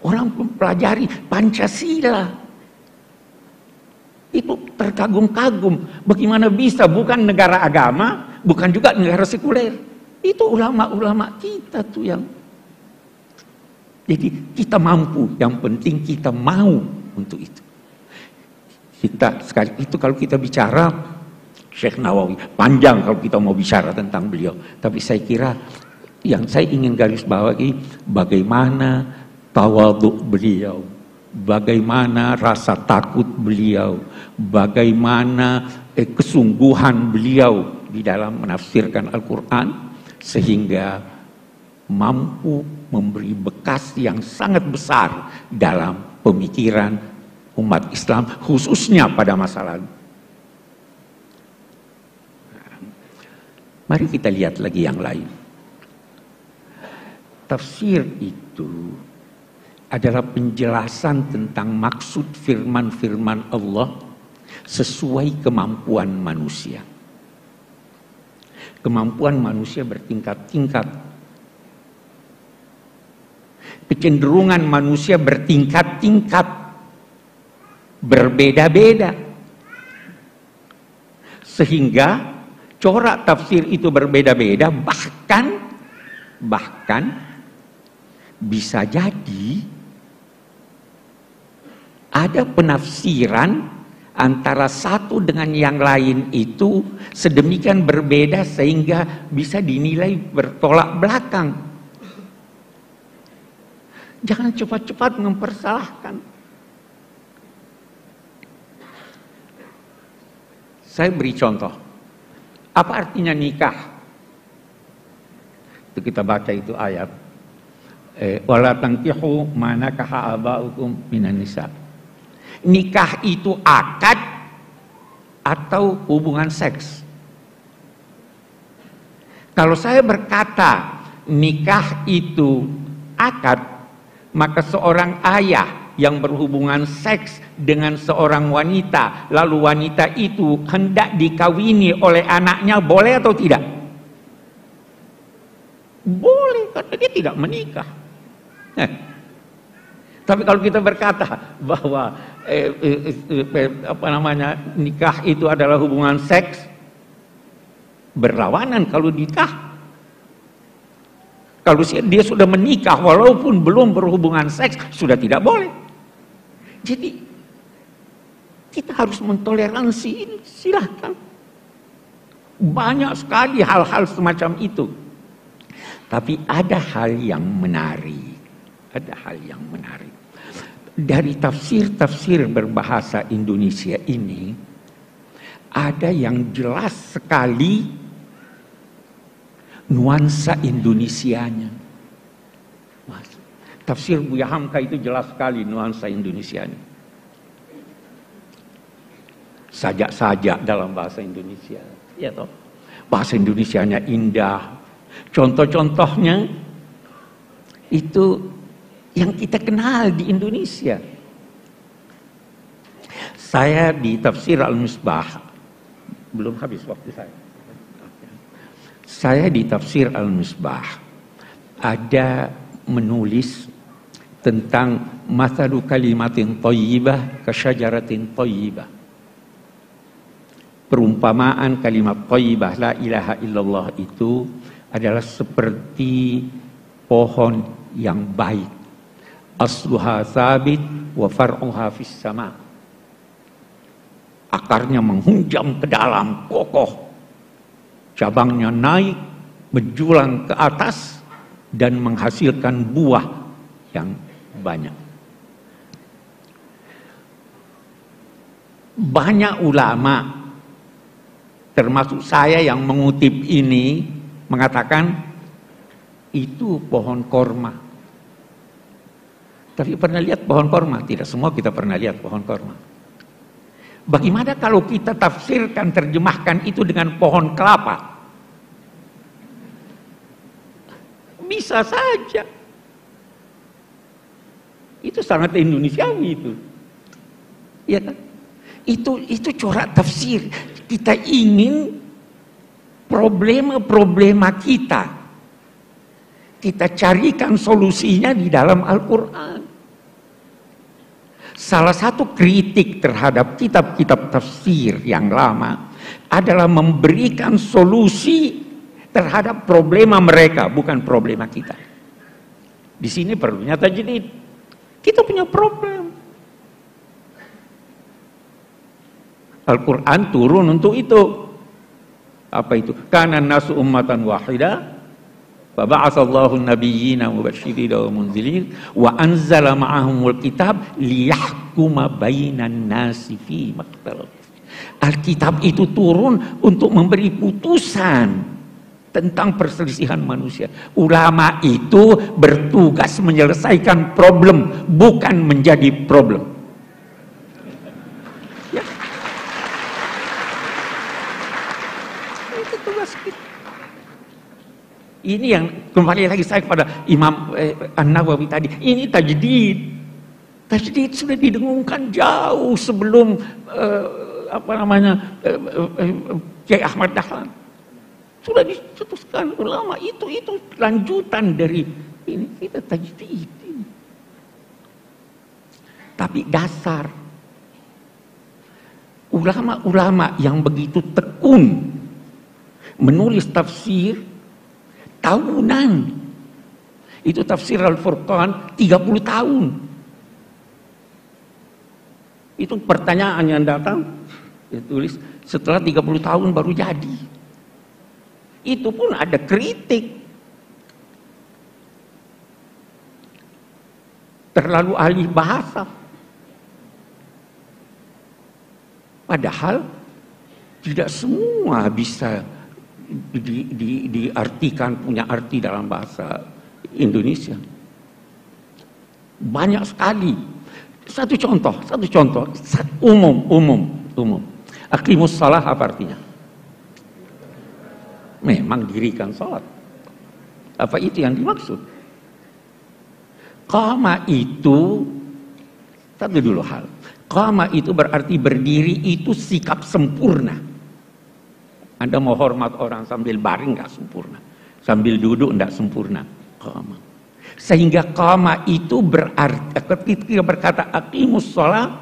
Orang mempelajari Pancasila. Itu terkagum-kagum. Bagaimana bisa bukan negara agama, bukan juga negara sekuler. Itu ulama-ulama kita tuh yang. Jadi kita mampu. Yang penting kita mau untuk itu. Kita sekali itu kalau kita bicara Syekh Nawawi panjang kalau kita mau bicara tentang beliau. Tapi saya kira yang saya ingin garis bawahi bagaimana tawadhu beliau, bagaimana rasa takut beliau, bagaimana kesungguhan beliau di dalam menafsirkan Al-Quran sehingga mampu memberi bekas yang sangat besar dalam pemikiran umat Islam khususnya pada masa lalu. Mari kita lihat lagi yang lain. Tafsir itu adalah penjelasan tentang maksud firman-firman Allah sesuai kemampuan manusia. Kemampuan manusia bertingkat-tingkat. Kecenderungan manusia bertingkat-tingkat. Berbeda-beda. Sehingga corak tafsir itu berbeda-beda, bahkan bisa jadi ada penafsiran antara satu dengan yang lain itu sedemikian berbeda sehingga bisa dinilai bertolak belakang. Jangan cepat-cepat mempersalahkan. Saya beri contoh. Apa artinya nikah? Itu kita baca itu ayat. Wala tankihu ma nakaha aba'ukum minan nisa. Nikah itu akad atau hubungan seks. Kalau saya berkata nikah itu akad, maka seorang ayah yang berhubungan seks dengan seorang wanita, lalu wanita itu hendak dikawini oleh anaknya, boleh atau tidak? Boleh, karena dia tidak menikah. Tapi kalau kita berkata bahwa nikah itu adalah hubungan seks, berlawanan kalau nikah. Kalau dia sudah menikah walaupun belum berhubungan seks, sudah tidak boleh. Jadi kita harus mentoleransi ini, silahkan. Banyak sekali hal-hal semacam itu. Tapi ada hal yang menarik. Ada hal yang menarik. Dari tafsir-tafsir berbahasa Indonesia ini, ada yang jelas sekali nuansa Indonesianya. Tafsir Buya Hamka itu jelas sekali nuansa Indonesianya. Sajak-sajak dalam bahasa Indonesia. Ya toh. Bahasa Indonesianya indah. Contoh-contohnya itu yang kita kenal di Indonesia. Saya di Tafsir Al-Misbah, belum habis waktu saya. Saya di Tafsir Al-Misbah ada menulis tentang mathalu kalimatin thayyibah kasyajaratin thayyibah. Perumpamaan kalimat thayyibah la ilaha illallah itu adalah seperti pohon yang baik. Asluha sabit wa far'uha fis sama. Akarnya menghunjam ke dalam, kokoh. Cabangnya naik, menjulang ke atas dan menghasilkan buah yang banyak. Banyak ulama, termasuk saya yang mengutip ini, mengatakan itu pohon korma. Tapi pernah lihat pohon korma? Tidak semua kita pernah lihat pohon korma. Bagaimana kalau kita tafsirkan, terjemahkan itu dengan pohon kelapa? Bisa saja. Itu sangat Indonesiawi itu. Ya kan? Itu corak tafsir. Kita ingin problema-problema kita carikan solusinya di dalam Al-Quran. Salah satu kritik terhadap kitab-kitab tafsir yang lama adalah memberikan solusi terhadap problema mereka, bukan problema kita. Di sini perlunya tajdid. Kita punya problem. Al-Quran turun untuk itu. Apa itu? Kana nasu ummatan wahidah fa ba'atsallahu an-nabiyyina mubashshirina wa mundzirin wa anzala ma'ahumul kitab liyahkuma bainan nasi fi maktalaf. Alkitab itu turun untuk memberi putusan tentang perselisihan manusia. Ulama itu bertugas menyelesaikan problem, bukan menjadi problem. Ini yang kembali lagi saya kepada Imam An-Nawawi tadi. Ini tajdid. Tajdid sudah didengungkan jauh sebelum Kiai Ahmad Dahlan. Sudah dicetuskan ulama itu lanjutan dari ini, kita tajdid. Tapi dasar ulama-ulama yang begitu tekun menulis tafsir tahunan. Itu tafsir Al-Furqan 30 tahun. Itu pertanyaan yang datang, ditulis setelah 30 tahun baru jadi. Itu pun ada kritik. Terlalu ahli bahasa. Padahal tidak semua bisa diartikan, punya arti dalam bahasa Indonesia. Banyak sekali. Satu contoh, umum. Aqimus shalah apa artinya? Memang dirikan salat. Apa itu yang dimaksud? Qama itu, satu dulu hal. Qama itu berarti berdiri, itu sikap sempurna. Anda mau hormat orang sambil baring nggak sempurna, sambil duduk nggak sempurna. Qama. Sehingga qama itu berarti ketika berkata aqimus shalah,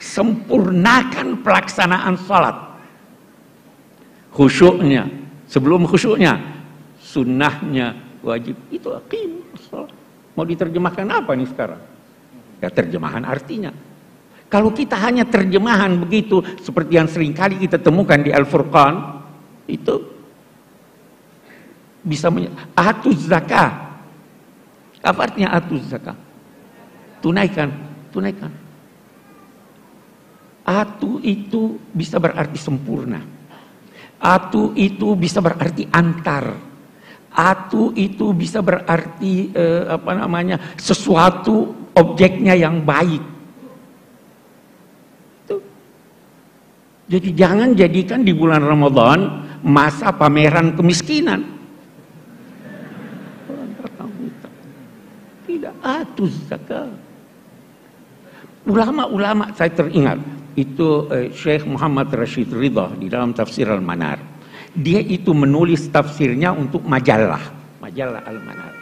sempurnakan pelaksanaan salat. Khusyuknya, sebelum khusyuknya, sunnahnya wajib. Itu aqimus shalah. Mau diterjemahkan apa nih sekarang? Ya terjemahan artinya. Kalau kita hanya terjemahan begitu, seperti yang seringkali kita temukan di Al-Furqan, itu bisa atuz zakah. Apa artinya atuz zakah? Tunaikan. Atu itu bisa berarti sempurna. Atu itu bisa berarti antar. Atu itu bisa berarti sesuatu objeknya yang baik. Jadi jangan jadikan di bulan Ramadan masa pameran kemiskinan. Tidak, atuz zakat. Ulama-ulama saya teringat itu Syekh Muhammad Rashid Ridha di dalam tafsir Al-Manar. Dia itu menulis tafsirnya untuk majalah Al-Manar.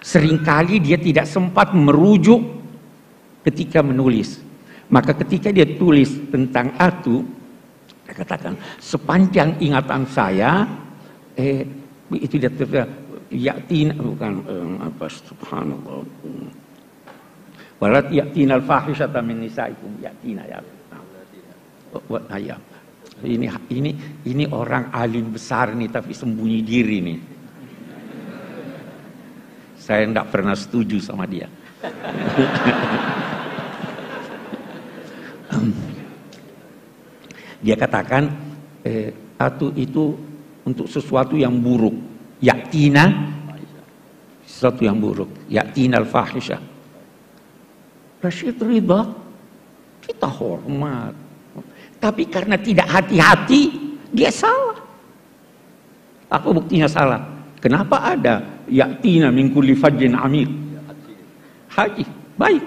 Seringkali dia tidak sempat merujuk ketika menulis. Maka ketika dia tulis tentang atu, dia katakan sepanjang ingatan saya, itu dia yatina, bukan subhanallah. Walat yatina al-fahishata min nisaikum yatina ya. Ini orang alim besar nih tapi sembunyi diri nih. Saya enggak pernah setuju sama dia. Dia katakan atu itu untuk sesuatu yang buruk. Yatina sesuatu yang buruk. Yatina al-fahisha. Rashid Ridha kita hormat. Tapi karena tidak hati-hati dia salah. Apa buktinya salah? Kenapa ada yatina min kulli fajjin amir? Haji, baik.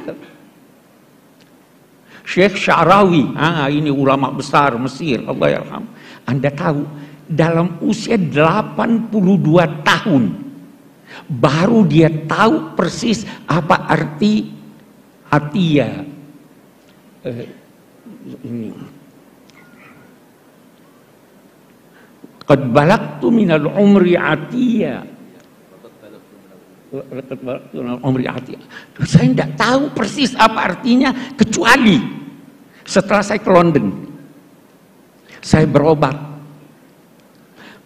Syekh Sya'rawi, ini ulama besar Mesir, Allah yarham. Anda tahu, dalam usia 82 tahun, baru dia tahu persis apa arti atiyah. Qad balagtu minal umri atiyah. Saya tidak tahu persis apa artinya kecuali setelah saya ke London. Saya berobat.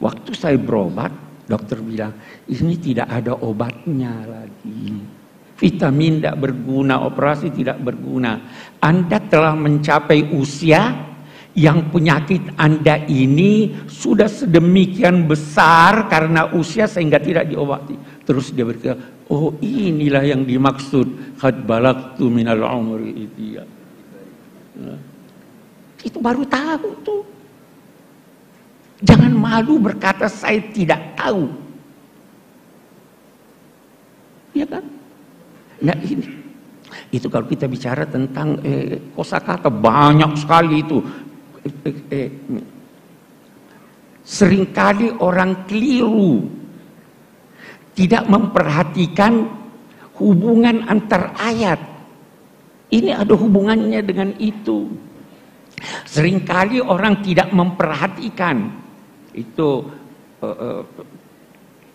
Waktu saya berobat, dokter bilang, ini tidak ada obatnya lagi. Vitamin tidak berguna, operasi tidak berguna. Anda telah mencapai usia yang penyakit Anda ini sudah sedemikian besar karena usia sehingga tidak diobati. Terus dia berkata, oh inilah yang dimaksud qad balagtu minal umri itiyah. Itu baru tahu tuh. Jangan malu berkata saya tidak tahu. Ya kan? Nah ini, itu kalau kita bicara tentang kosakata banyak sekali itu. Seringkali orang keliru, tidak memperhatikan hubungan antar ayat. Ini ada hubungannya dengan itu. Seringkali orang tidak memperhatikan itu.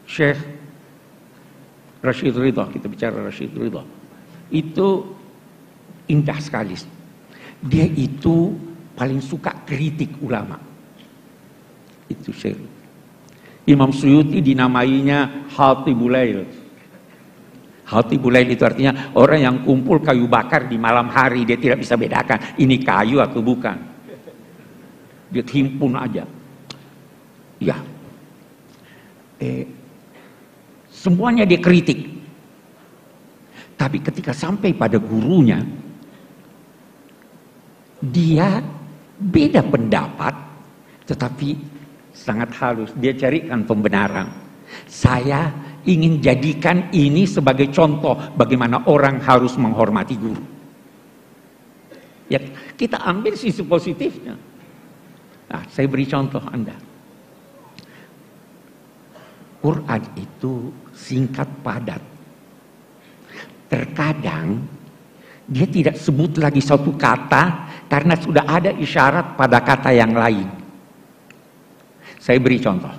Syekh Rashid Ridha, kita bicara Rashid Ridha, itu indah sekali. Dia itu paling suka kritik ulama. Itu Syekh. Imam Suyuti dinamainya Hatibul Lail. Hatibul Lail itu artinya orang yang kumpul kayu bakar di malam hari, dia tidak bisa bedakan ini kayu atau bukan. Dia himpun aja. Ya. Semuanya dia kritik. Tapi ketika sampai pada gurunya, dia beda pendapat, tetapi sangat halus. Dia carikan pembenaran. Saya ingin jadikan ini sebagai contoh bagaimana orang harus menghormati guru. Ya, kita ambil sisi positifnya. Nah, saya beri contoh Anda. Quran itu singkat padat. Terkadang dia tidak sebut lagi satu kata karena sudah ada isyarat pada kata yang lain. Saya beri contoh.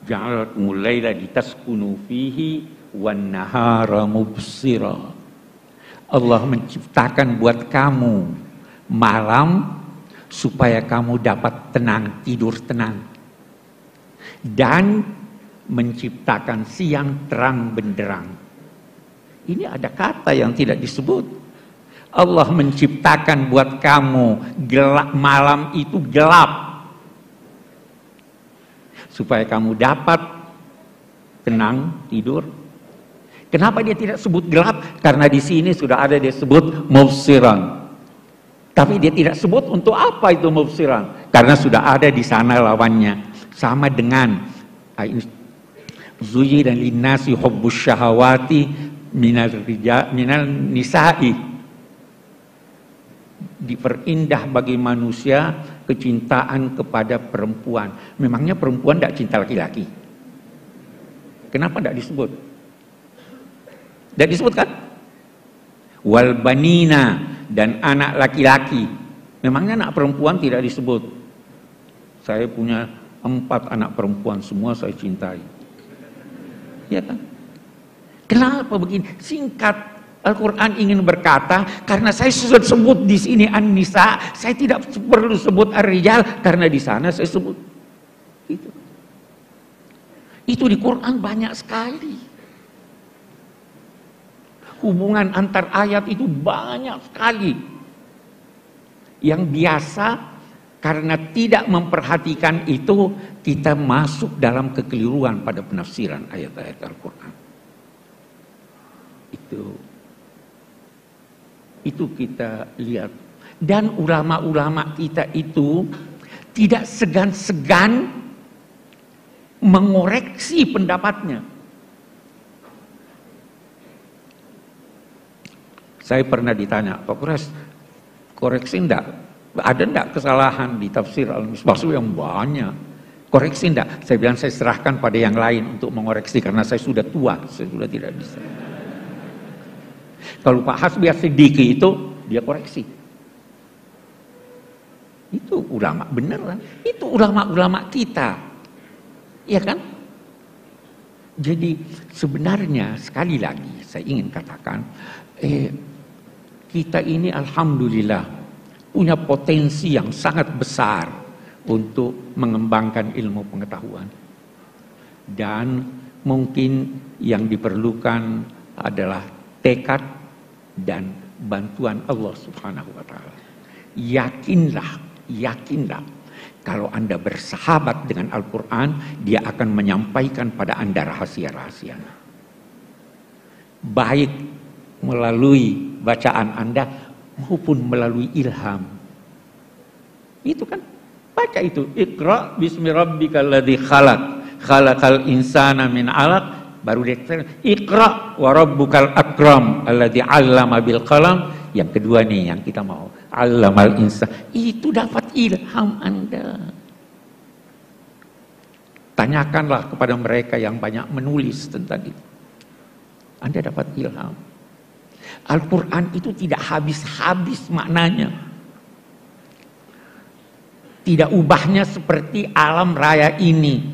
Ja'alakumul laila litaskunu fihi wan nahara mubsira. Allah menciptakan buat kamu malam supaya kamu dapat tenang, tidur tenang. Dan menciptakan siang terang benderang. Ini ada kata yang tidak disebut. Allah menciptakan buat kamu gelap, malam itu gelap. Supaya kamu dapat tenang, tidur. Kenapa dia tidak sebut gelap? Karena di sini sudah ada dia sebut mubsiran. Tapi dia tidak sebut untuk apa itu mubsiran. Karena sudah ada di sana lawannya. Sama dengan Zuyyina linnasi hubbus syahawati minal nisa'i. Diperindah bagi manusia kecintaan kepada perempuan. Memangnya perempuan tidak cinta laki-laki? Kenapa tidak disebut? Tidak disebutkan? Wal banina, dan anak laki-laki. Memangnya anak perempuan tidak disebut? Saya punya 4 anak perempuan, semua saya cintai. Ya kan? Kenapa begini? Singkat. Al-Quran ingin berkata, karena saya sudah sebut di sini An-Nisa, saya tidak perlu sebut Ar-Rijal, karena di sana saya sebut. Itu di Quran banyak sekali. Hubungan antar ayat itu banyak sekali. Yang biasa karena tidak memperhatikan itu, kita masuk dalam kekeliruan pada penafsiran ayat-ayat Al-Quran. Itu kita lihat. Dan ulama-ulama kita itu tidak segan-segan mengoreksi pendapatnya. Saya pernah ditanya, Pak Kures, koreksi enggak? Ada enggak kesalahan di tafsir Al-Misbah yang banyak? Koreksi enggak? Saya bilang saya serahkan pada yang lain untuk mengoreksi karena saya sudah tua, saya sudah tidak bisa. Kalau Pak Hasbi As-Siddiqi itu dia koreksi. Itu ulama beneran. Itu ulama-ulama kita. Iya kan? Jadi sebenarnya sekali lagi saya ingin katakan, kita ini alhamdulillah punya potensi yang sangat besar untuk mengembangkan ilmu pengetahuan. Dan mungkin yang diperlukan adalah tekad dan bantuan Allah Subhanahu wa taala. Yakinlah kalau Anda bersahabat dengan Al-Qur'an, dia akan menyampaikan pada Anda rahasia-rahasianya. Baik melalui bacaan Anda maupun melalui ilham. Itu kan baca itu. Iqra bismi rabbikal ladzi khalaq, khalaqal insana min 'alaq. Baru dia Iqra wa rabbukal akram alladzi 'allama bil qalam. Yang kedua nih yang kita mau, 'allamal insan. Itu dapat ilham Anda. Tanyakanlah kepada mereka yang banyak menulis tentang itu. Anda dapat ilham. Al-Quran itu tidak habis-habis maknanya. Tidak ubahnya seperti alam raya ini.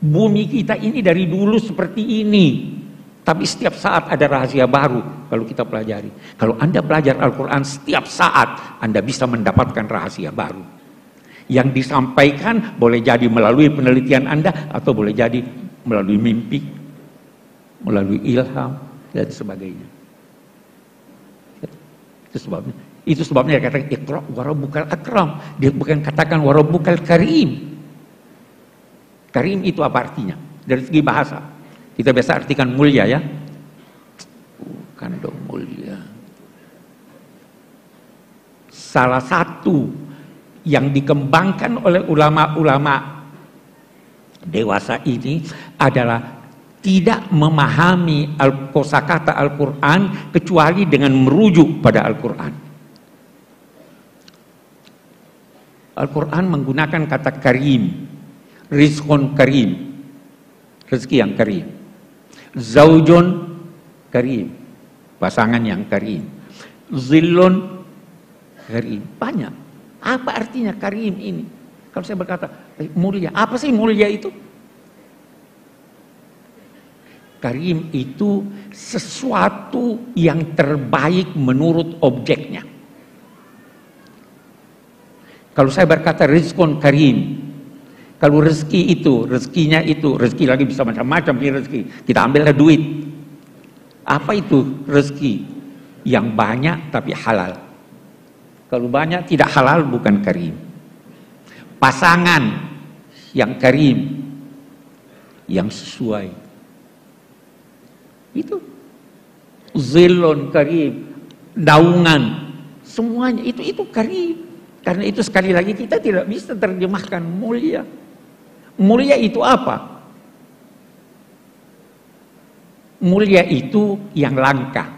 Bumi kita ini dari dulu seperti ini. Tapi setiap saat ada rahasia baru kalau kita pelajari. Kalau Anda belajar Al-Quran setiap saat Anda bisa mendapatkan rahasia baru. Yang disampaikan boleh jadi melalui penelitian Anda atau boleh jadi melalui mimpi, melalui ilham dan sebagainya. Itu sebabnya dia katakan Iqra wa rabbukal akram. Dia bukan katakan wa rabbukal karim. Karim itu apa artinya? Dari segi bahasa. Kita biasa artikan mulia ya. Bukan dong mulia. Salah satu yang dikembangkan oleh ulama-ulama dewasa ini adalah tidak memahami kosakata Al-Quran kecuali dengan merujuk pada Al-Quran. Al-Quran menggunakan kata karim. Rizqun karim, rezeki yang karim. Zaujun karim, pasangan yang karim. Zillun karim, banyak. Apa artinya karim ini? Kalau saya berkata mulia, apa sih mulia itu? Karim itu sesuatu yang terbaik menurut objeknya. Kalau saya berkata rizqun karim, kalau rezeki itu, rezekinya itu, rezeki lagi bisa macam-macam ini rezeki. Kita ambillah duit. Apa itu rezeki? Yang banyak tapi halal. Kalau banyak tidak halal bukan karim. Pasangan yang karim, yang sesuai. Itu. Zilun karim, daungan, semuanya itu karim. Karena itu sekali lagi kita tidak bisa terjemahkan mulia. Mulia itu apa? Mulia itu yang langka.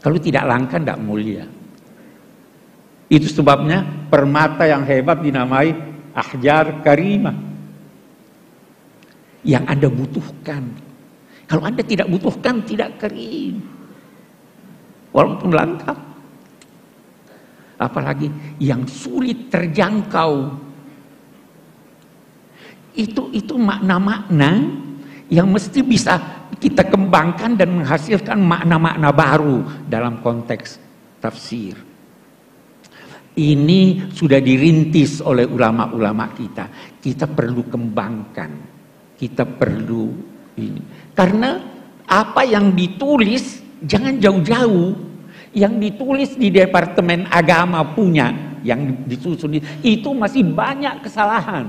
Kalau tidak langka tidak mulia. Itu sebabnya permata yang hebat dinamai ahjar karimah. Yang Anda butuhkan. Kalau Anda tidak butuhkan tidak karim. Walaupun langka. Apalagi yang sulit terjangkau. Itu makna-makna yang mesti bisa kita kembangkan dan menghasilkan makna-makna baru dalam konteks tafsir. Ini sudah dirintis oleh ulama-ulama kita. Kita perlu kembangkan. Kita perlu ini. Karena apa yang ditulis jangan jauh-jauh. Yang ditulis di Departemen Agama punya, yang disusun itu masih banyak kesalahan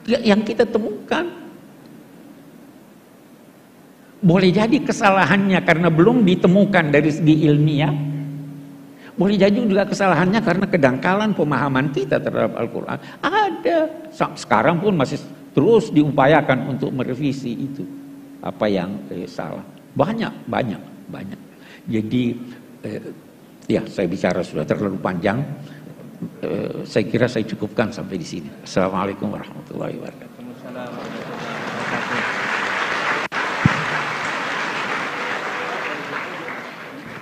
yang kita temukan. Boleh jadi kesalahannya karena belum ditemukan dari segi ilmiah. Boleh jadi juga kesalahannya karena kedangkalan pemahaman kita terhadap Al-Quran. Ada. Sekarang pun masih terus diupayakan untuk merevisi itu. Apa yang salah. Banyak. Jadi ya saya bicara sudah terlalu panjang. Saya kira saya cukupkan sampai di sini. Assalamualaikum warahmatullahi wabarakatuh.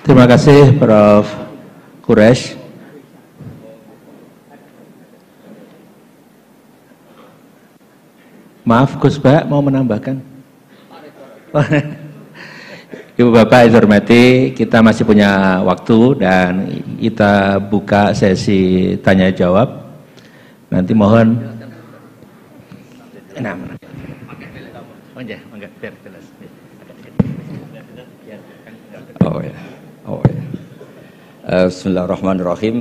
Terima kasih Prof. Quraisy. Maaf Gus Ba, mau menambahkan? Ibu Bapak yang hormati, kita masih punya waktu dan kita buka sesi tanya jawab. Nanti mohon. Oh ya. Bismillahirrahmanirrahim.